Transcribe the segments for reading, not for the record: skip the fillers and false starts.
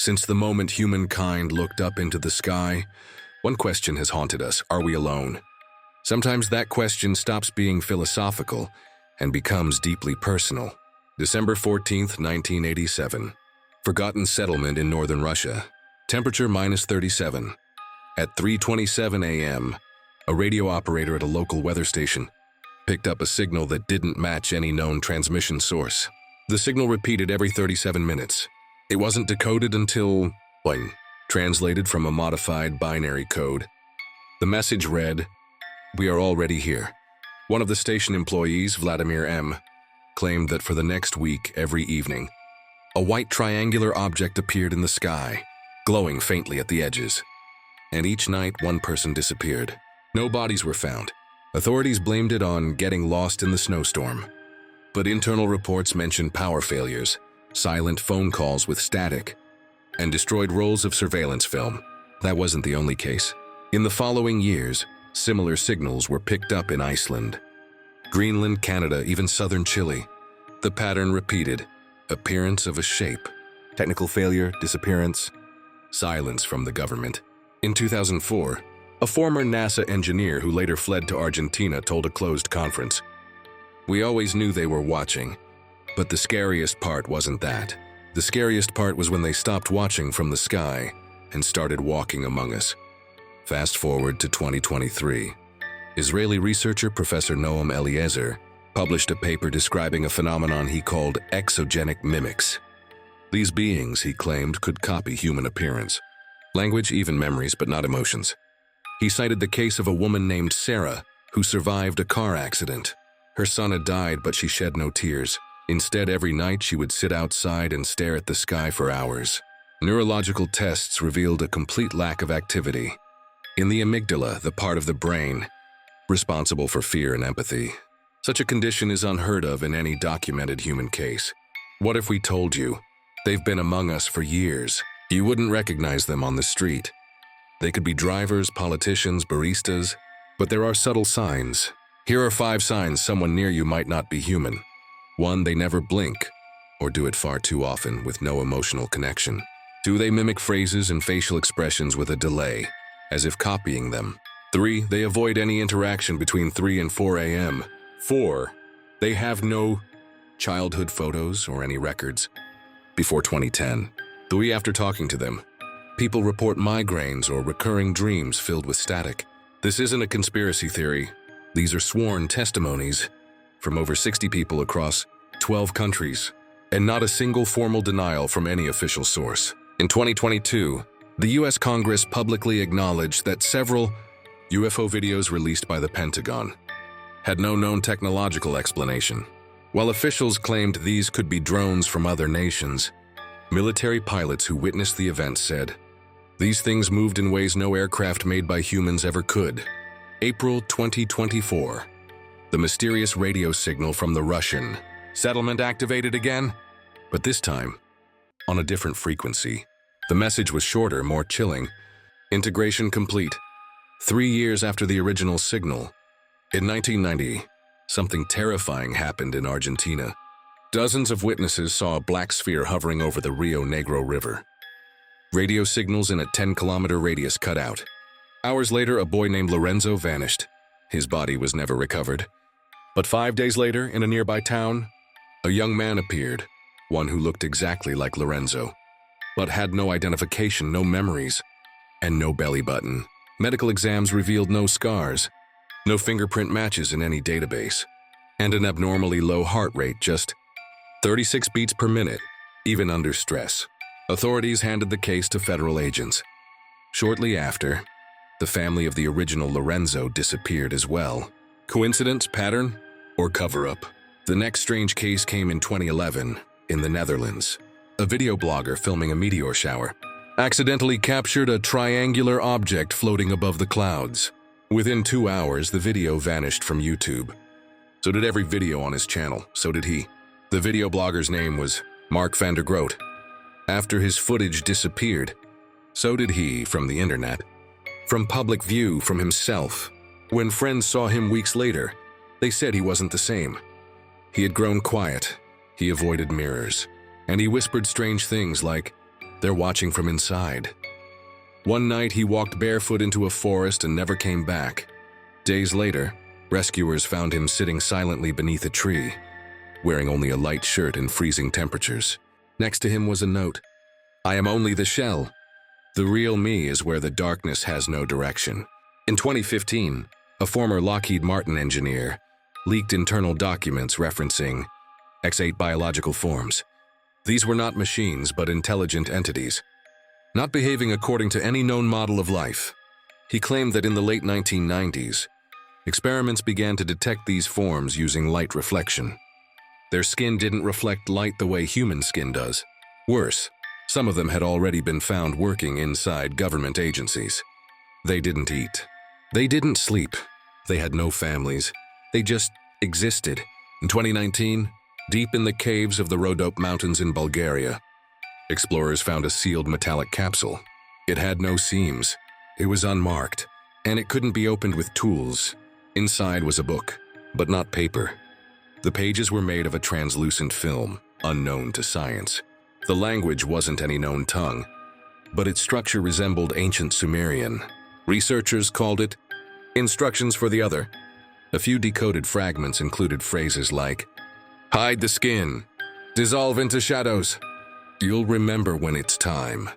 Since the moment humankind looked up into the sky, one question has haunted us: are we alone? Sometimes that question stops being philosophical and becomes deeply personal. December 14th, 1987. Forgotten settlement in northern Russia. Temperature -37. At 3:27 a.m., a radio operator at a local weather station picked up a signal that didn't match any known transmission source. The signal repeated every 37 minutes. It wasn't decoded until, translated from a modified binary code. The message read, "We are already here." One of the station employees, Vladimir M., claimed that for the next week, every evening, a white triangular object appeared in the sky, glowing faintly at the edges. And each night, one person disappeared. No bodies were found. Authorities blamed it on getting lost in the snowstorm. But internal reports mentioned power failures, silent phone calls with static, and destroyed rolls of surveillance film. That wasn't the only case. In the following years, similar signals were picked up in Iceland, Greenland, Canada, even southern Chile. The pattern repeated: appearance of a shape, technical failure, disappearance, silence from the government. In 2004, a former NASA engineer who later fled to Argentina told a closed conference, "We always knew they were watching, but the scariest part wasn't that. The scariest part was when they stopped watching from the sky and started walking among us." Fast forward to 2023. Israeli researcher Professor Noam Eliezer published a paper describing a phenomenon he called exogenic mimics. These beings, he claimed, could copy human appearance, language, even memories, but not emotions. He cited the case of a woman named Sarah who survived a car accident. Her son had died, but she shed no tears. Instead, every night she would sit outside and stare at the sky for hours. Neurological tests revealed a complete lack of activity in the amygdala, the part of the brain responsible for fear and empathy. Such a condition is unheard of in any documented human case. What if we told you they've been among us for years? You wouldn't recognize them on the street. They could be drivers, politicians, baristas, but there are subtle signs. Here are 5 signs someone near you might not be human. 1, they never blink, or do it far too often with no emotional connection. 2, they mimic phrases and facial expressions with a delay, as if copying them. 3, they avoid any interaction between 3 and 4 a.m. 4, they have no childhood photos or any records before 2010. 3, after talking to them, people report migraines or recurring dreams filled with static. This isn't a conspiracy theory. These are sworn testimonies from over 60 people across 12 countries, and not a single formal denial from any official source. In 2022, the U.S. Congress publicly acknowledged that several UFO videos released by the Pentagon had no known technological explanation. While officials claimed these could be drones from other nations, military pilots who witnessed the event said, "These things moved in ways no aircraft made by humans ever could." April 2024. The mysterious radio signal from the Russian settlement activated again, but this time on a different frequency. The message was shorter, more chilling. Integration complete. 3 years after the original signal. In 1990, something terrifying happened in Argentina. Dozens of witnesses saw a black sphere hovering over the Rio Negro River. Radio signals in a 10-kilometer radius cut out. Hours later, a boy named Lorenzo vanished. His body was never recovered. But 5 days later, in a nearby town, a young man appeared, one who looked exactly like Lorenzo, but had no identification, no memories, and no belly button. Medical exams revealed no scars, no fingerprint matches in any database, and an abnormally low heart rate, just 36 beats per minute, even under stress. Authorities handed the case to federal agents. Shortly after, the family of the original Lorenzo disappeared as well. Coincidence, pattern, or cover-up? The next strange case came in 2011 in the Netherlands. A video blogger filming a meteor shower accidentally captured a triangular object floating above the clouds. Within 2 hours, the video vanished from YouTube. So did every video on his channel. So did he. The video blogger's name was Mark van der Groot. After his footage disappeared, so did he from the internet, from public view, from himself. When friends saw him weeks later, they said he wasn't the same. He had grown quiet, he avoided mirrors, and he whispered strange things like, They're watching from inside. One night, he walked barefoot into a forest and never came back. Days later, rescuers found him sitting silently beneath a tree, wearing only a light shirt in freezing temperatures. Next to him was a note. "I am only the shell. The real me is where the darkness has no direction." In 2015, a former Lockheed Martin engineer leaked internal documents referencing X8 biological forms. These were not machines, but intelligent entities, not behaving according to any known model of life. He claimed that in the late 1990s, experiments began to detect these forms using light reflection. Their skin didn't reflect light the way human skin does. Worse, some of them had already been found working inside government agencies. They didn't eat. They didn't sleep. They had no families. They just existed. In 2019, deep in the caves of the Rhodope Mountains in Bulgaria, explorers found a sealed metallic capsule. It had no seams. It was unmarked, and it couldn't be opened with tools. Inside was a book, but not paper. The pages were made of a translucent film, unknown to science. The language wasn't any known tongue, but its structure resembled ancient Sumerian. Researchers called it instructions for the other. A few decoded fragments included phrases like, "Hide the skin, dissolve into shadows. You'll remember when it's time."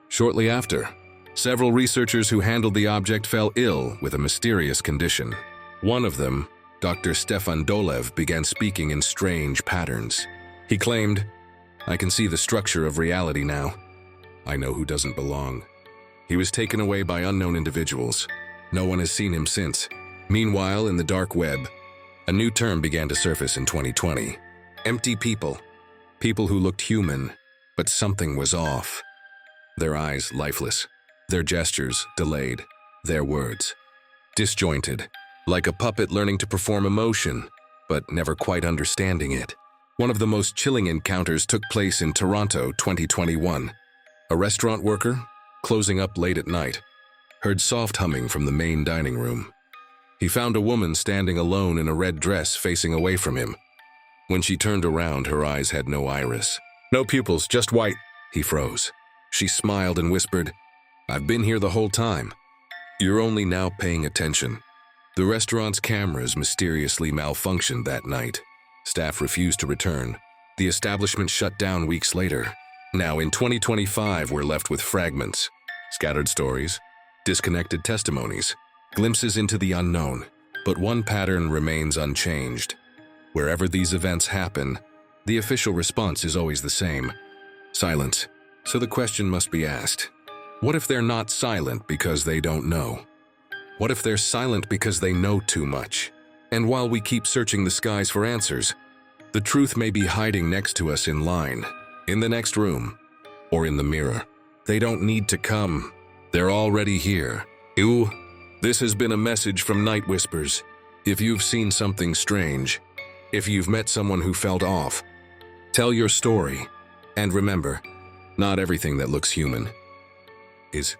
Shortly after, several researchers who handled the object fell ill with a mysterious condition. One of them, Dr. Stefan Dolev, began speaking in strange patterns. He claimed, "I can see the structure of reality now. I know who doesn't belong." He was taken away by unknown individuals. No one has seen him since. Meanwhile, in the dark web, a new term began to surface in 2020. Empty people. People who looked human, but something was off. Their eyes lifeless. Their gestures delayed. Their words disjointed. Like a puppet learning to perform emotion, but never quite understanding it. One of the most chilling encounters took place in Toronto, 2021. A restaurant worker, closing up late at night, heard soft humming from the main dining room. He found a woman standing alone in a red dress facing away from him. When she turned around, her eyes had no iris. "No pupils, just white." He froze. She smiled and whispered, "I've been here the whole time. You're only now paying attention." The restaurant's cameras mysteriously malfunctioned that night. Staff refused to return. The establishment shut down weeks later. Now, in 2025, we're left with fragments, scattered stories, disconnected testimonies, glimpses into the unknown. But one pattern remains unchanged. Wherever these events happen, the official response is always the same: silence. So the question must be asked, what if they're not silent because they don't know? What if they're silent because they know too much? And while we keep searching the skies for answers, the truth may be hiding next to us in line, in the next room, or in the mirror. They don't need to come. They're already here. This has been a message from Night Whispers. If you've seen something strange, if you've met someone who felt off, tell your story. And remember, not everything that looks human is